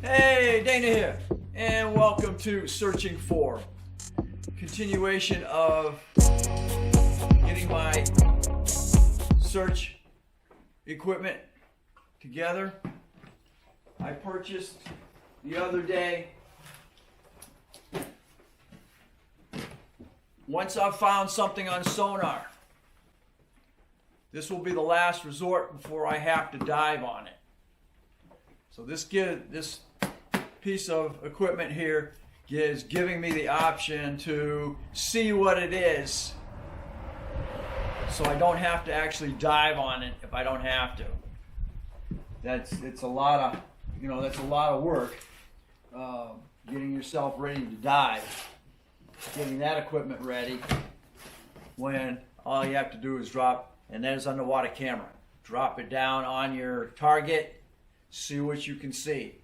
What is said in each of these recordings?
Hey, Dana here, and welcome to Searching For. Continuation of getting my search equipment together. I purchased the other day. Once I've found something on sonar, this will be the last resort before I have to dive on it. So this piece of equipment here is giving me the option to see what it is, so I don't have to actually dive on it if I don't have to. It's a lot of work, getting yourself ready to dive, getting that equipment ready, when all you have to do is drop, and there's underwater camera. Drop it down on your target, see what you can see.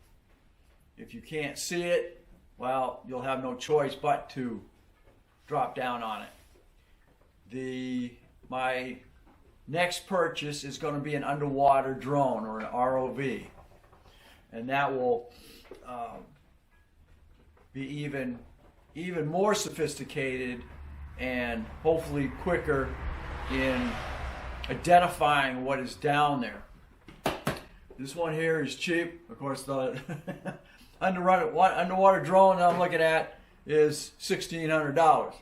If you can't see it, well, you'll have no choice but to drop down on it. My next purchase is going to be an underwater drone, or an ROV, and that will be even more sophisticated and hopefully quicker in identifying what is down there. This one here is cheap. Of course, the underwater drone that I'm looking at is $1,600,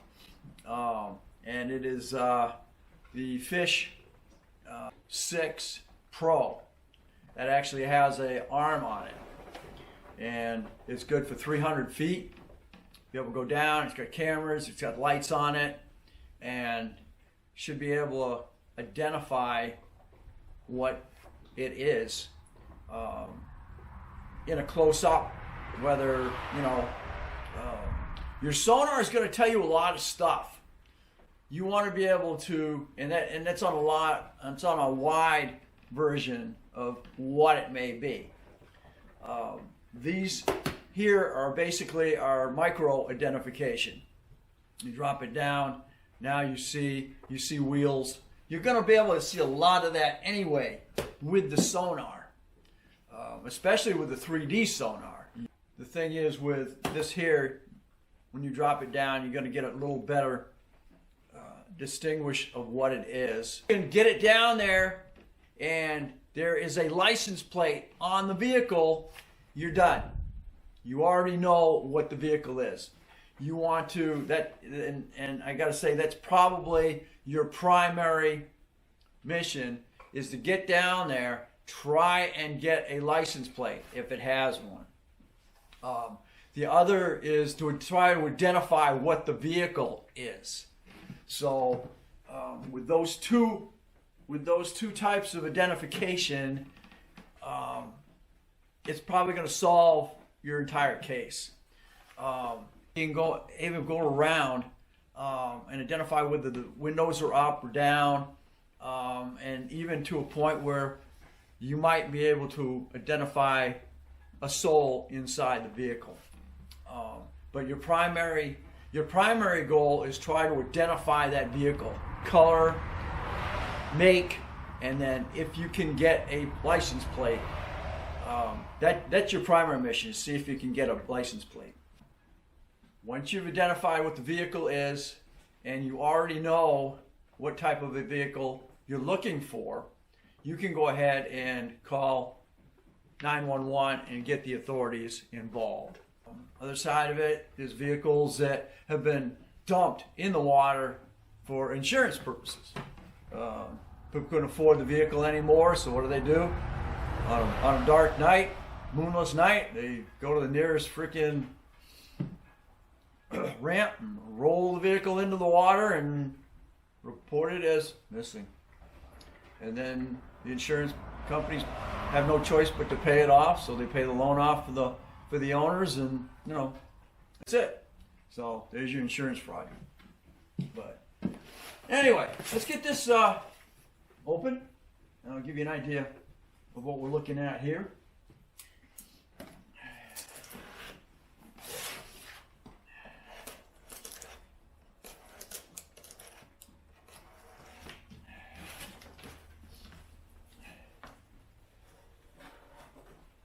and it is the Fish 6 Pro that actually has an arm on it, and it's good for 300 feet. Be able to go down. It's got cameras, it's got lights on it, and should be able to identify what it is in a close-up. Whether, your sonar is going to tell you a lot of stuff. You want to be able to, and that's on a wide version of what it may be. These here are basically our micro identification. You drop it down, now you see wheels. You're going to be able to see a lot of that anyway with the sonar, especially with the 3D sonar. The thing is, with this here, when you drop it down, you're going to get a little better distinguish of what it is. You can get it down there, and there is a license plate on the vehicle, you're done. You already know what the vehicle is. You want to, and I got to say, that's probably your primary mission, is to get down there, try and get a license plate if it has one. The other is to try to identify what the vehicle is. So with those two types of identification, it's probably going to solve your entire case. You can even go around and identify whether the windows are up or down, and even to a point where you might be able to identify a soul inside the vehicle. But your primary goal is try to identify that vehicle, color, make, and then if you can get a license plate, that's your primary mission, is see if you can get a license plate. Once you've identified what the vehicle is, and you already know what type of a vehicle you're looking for, you can go ahead and call 911 and get the authorities involved. Other side of it is vehicles that have been dumped in the water for insurance purposes. People couldn't afford the vehicle anymore, so what do? On a dark night, moonless night, they go to the nearest freaking ramp and roll the vehicle into the water and report it as missing. And then the insurance companies have no choice but to pay it off, so they pay the loan off for the owners, and that's it. So there's your insurance fraud. But anyway, let's get this open, and I'll give you an idea of what we're looking at here.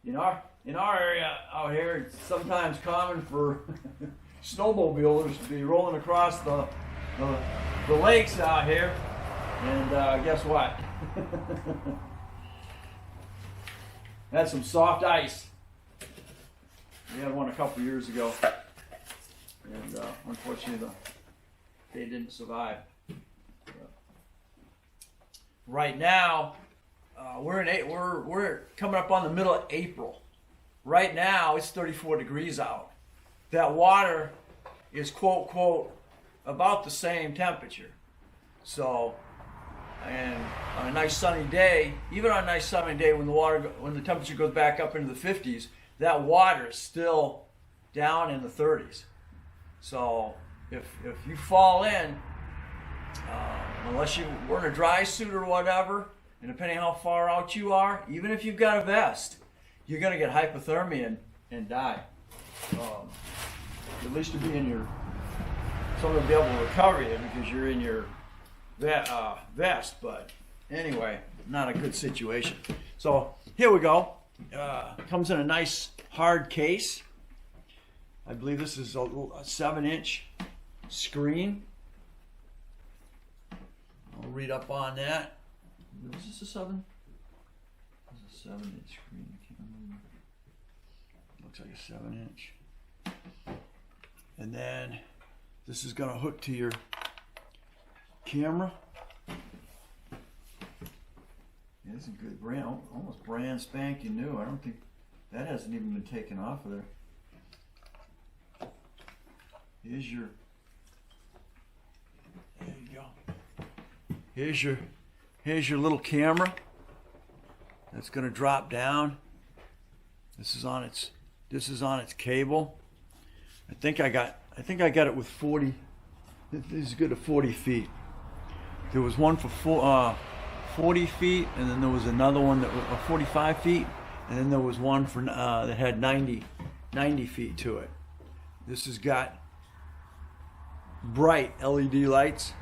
You know, in our area out here, it's sometimes common for snowmobilers to be rolling across the lakes out here. And guess what? Had some soft ice. We had one a couple years ago, and unfortunately they didn't survive. Right now, we're coming up on the middle of April. Right now, it's 34 degrees out. That water is quote quote about the same temperature. So, and on a nice sunny day, even on a nice sunny day when the temperature goes back up into the 50s, that water is still down in the 30s. So if you fall in, unless you wear a dry suit or whatever, and depending how far out you are, even if you've got a vest, you're going to get hypothermia and die. At least to be in someone will be able to recover you because you're in your vest. But anyway, not a good situation. So here we go. Comes in a nice hard case. I believe this is a 7-inch screen. I'll read up on that. Is this a 7? It's a 7-inch screen. I can't remember. Looks like a 7-inch. And then this is going to hook to your camera. Yeah, this is a good brand, almost brand spanking new. I don't think that hasn't even been taken off of there. There you go. Here's your little camera. That's going to drop down. This is on its cable. I think I got it with 40. This is good at 40 feet. There was one for 40 feet, and then there was another one that was 45 feet, and then there was one for that had 90 feet to it. This has got bright LED lights.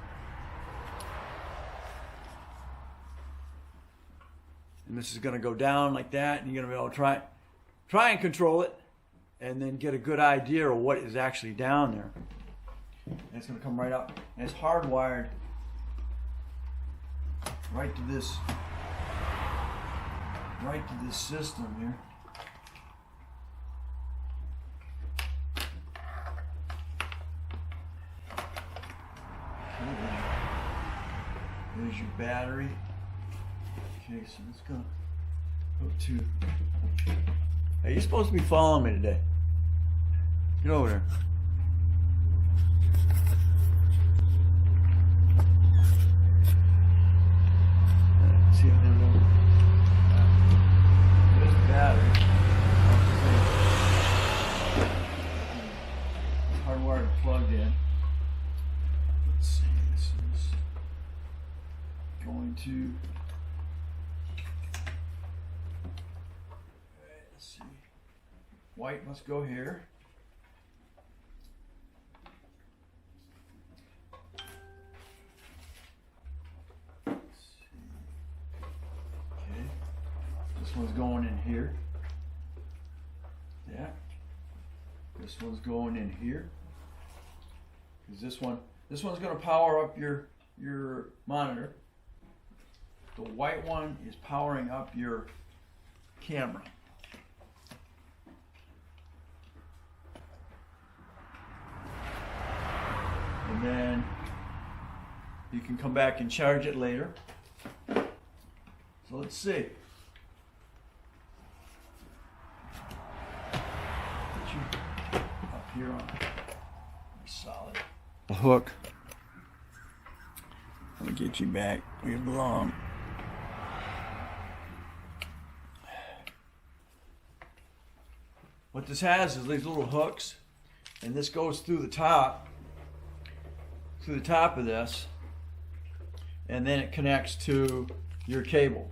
And this is going to go down like that, and you're going to be able to try and control it, and then get a good idea of what is actually down there. And it's going to come right up, and it's hardwired right to this system here. There's your battery. Okay, so let's go to. Hey, you're supposed to be following me today. Get over there. See how they're going. There's the battery. Hardwired plugged in. Let's see. This is going to. White must go here. Let's see. Okay. This one's going in here. Yeah. This one's going in here. Because this one's going to power up your monitor. The white one is powering up your camera. And then you can come back and charge it later. So let's see. Put you up here on solid. The hook. Let me get you back where you belong. What this has is these little hooks, and this goes through the top of this, and then it connects to your cable,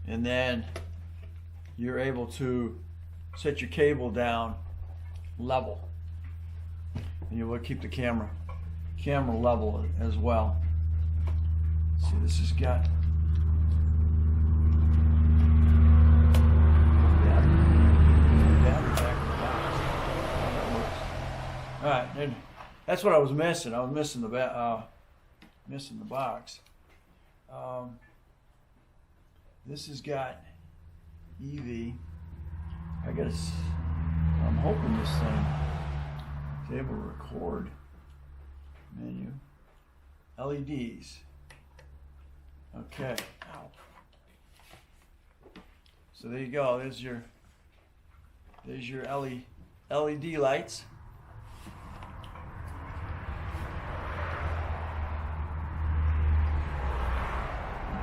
and then you're able to set your cable down level, and you will keep the camera level as well. See, this has got And that's what I was missing. I was missing the box. This has got EV. I'm hoping this thing is able to record. Menu. LEDs. Okay. Ow. So there you go. There's your LED lights.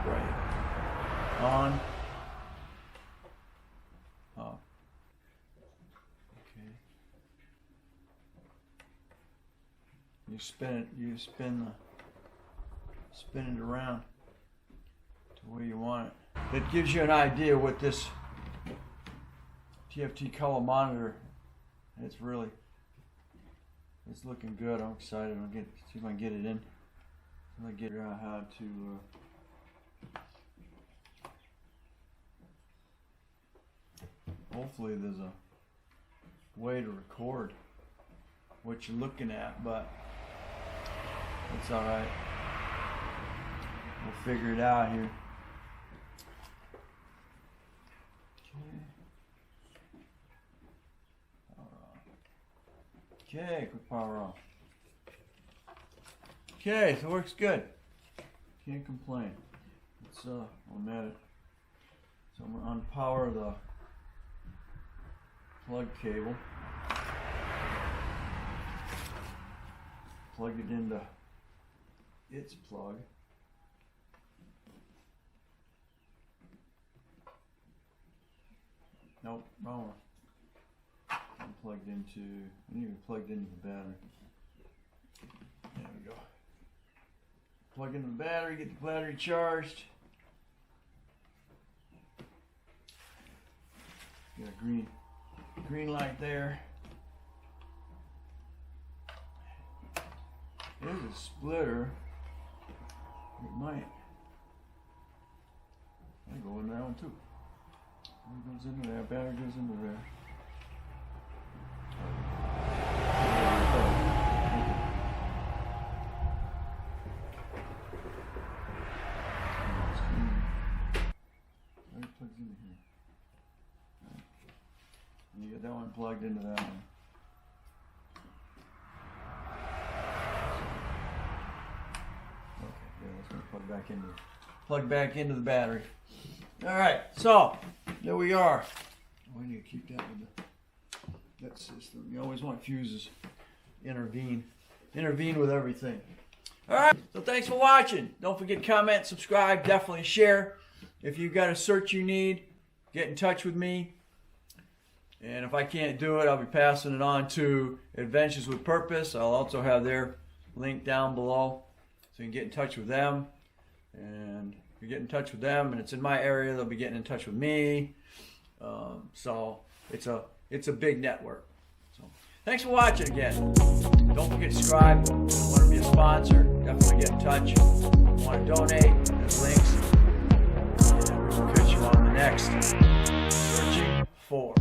Right. On. Off. Okay. You spin it around to where you want it. It gives you an idea what this TFT color monitor. It's looking good. I'm excited. I'll see if I can get it in. I'll get out how to. Hopefully there's a way to record what you're looking at, but it's all right. We'll figure it out here. Okay, quick power off. Okay, so it works good. Can't complain. Let's on that. So I'm gonna unpower the plug cable. Plug it into its plug. Nope, wrong one. I'm plugged into, I need to be plugged into the battery. There we go. Plug into the battery, get the battery charged. Got a green light there. There's a splitter. It might go in that one too. It goes into there, battery goes into there. It plugs into here. And you get that one plugged into that one. Okay, yeah, that's gonna plug back into the battery. All right, so there we are. We need to keep that with that system. You always want fuses. Intervene with everything. All right, so thanks for watching. Don't forget to comment, subscribe, definitely share. If you've got a search you need, get in touch with me. And if I can't do it, I'll be passing it on to Adventures with Purpose. I'll also have their link down below, so you can get in touch with them. And if you get in touch with them and it's in my area, they'll be getting in touch with me. So it's a big network. So thanks for watching again. Don't forget to subscribe. Want to be a sponsor? Definitely get in touch. Want to donate? There's links. And we'll catch you on the next Searching For.